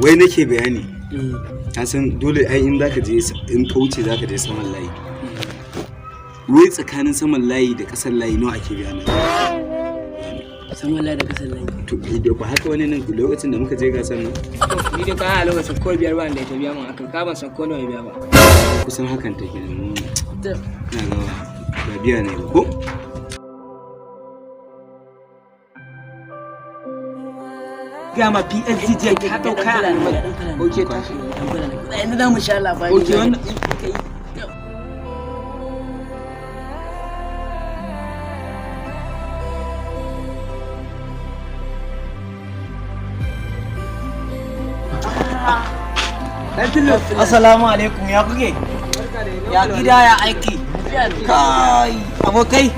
wai nake bayani ka san dole ai in zaka je in ka wuce zaka je saman layi wai tsakanin saman layi da kasar layi nawa ake biya nan saman layi da kasar layi to ba haka wani nan lokacin da muka je gasar nan ni dai ka a lokacin ko biyar ba da ta biya mun akan ka ban san ko nawa biya ba kusan hakan take ne na ga biya ne ko gama PNTJ ka dauka oke ta yanzu da mu sha labari oke wannan kai Assalamu alaikum ya kuke? Ya gida ya aiki? Kai abokai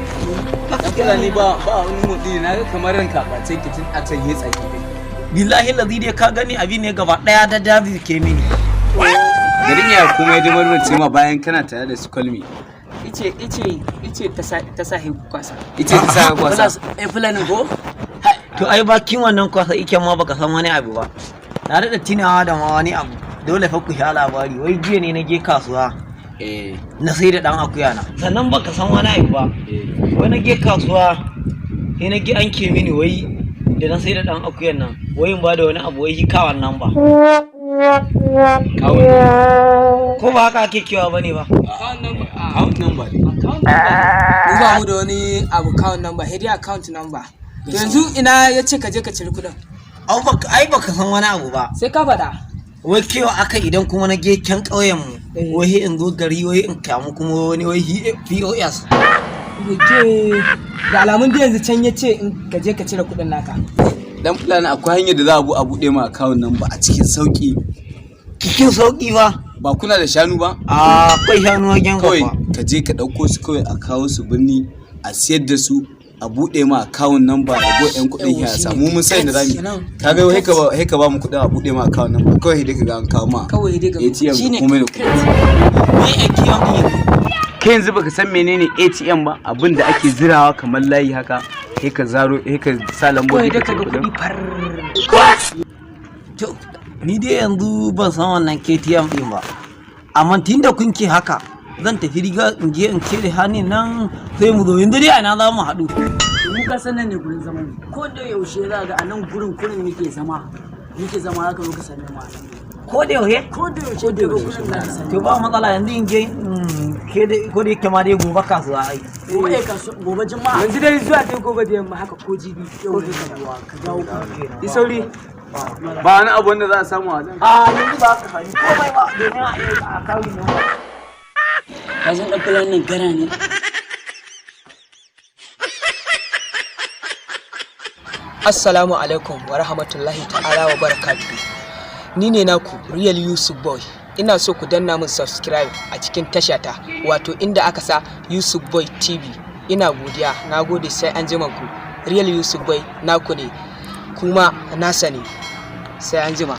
kira ni ba wani mudi na ga kamar ranka ba sai kitin a can yi tsaki billahi lazi dai ka gani abin ne gaba daya da dabi ke mini garin ya kuma ya dimar ce ma bayan kana tare da su kalmi ice ta sahi kwasa ice ta sahi kwasa fulani ko to ai bakin wannan kwasa ike ma baka san wani abu ba na da tinawa da ma wani abu dole fa ku sha labari wai jiya ne na je kasuwa na sai da dan akuya na sannan baka san wani abu ba wai na je kasuwa sai na ge an ke mini wai da na sai da dan akuyan nan wai in ba da wani abu wai kawan nan ba kawai ko ba haka ake kewa bane ba account number ba mu da wani abu account number sai dai account number yanzu ina yace ka je ka ciri kudin ai baka san wani abu ba sai ka faɗa wai kewa aka idan kuma na je can ƙauyen mu wai in zo gari wai in kamu kuma wani wai POS da alamun da yanzu can yace in ka je ka cire kudin naka dan fulani akwai hanyar da za a bude ma account number a cikin sauki ba kuna da shanu ba akwai shanu wajen kawai ka je ka dauko su kawai a kawo su birni a siyar da su a bude ma account number da go yan kudin ya samu mun sai da rami kaga wai ka ba mu kudin a bude ma account number kawai dai ka ga an kawo ma kawai dai ga ATM komai da komai wai ATM din kai yanzu baka san menene ATM ba abinda ake zirawa kamar layi haka sai ka zaro sai ka sa lambobi da kaga kudi far to ni dai yanzu ban san wannan KTM din ba amma tunda kun ke haka zan tafi riga in je in kere hannun nan sai mu zo yanzu dai ana za mu haɗu mu ka san nan ne gurin zaman ko da yaushe za ga a nan gurin muke zama haka muka same mu ko da yaushe to ba matsala yanzu in je ko da yake ma dai gobe kasuwa ai gobe juma'a yanzu dai zuwa dai gobe da yamma haka ko jibi yau ne ka dawo yi sauri ba wani abu wanda za a samu a nan yanzu ba ka sani komai ba domin a kawo ne ka san dan fulan nan gara ne Assalamu alaikum wa rahmatullahi ta'ala wa barakatuhu. Ni ne naku Real Yusuf Boy. Ina so ku danna min subscribe a cikin tashata wato inda aka sa Yusuf Boy TV. Ina godiya, nagode sai an jima ku. Real Yusuf Boy naku ne kuma na sani. Sai an jima.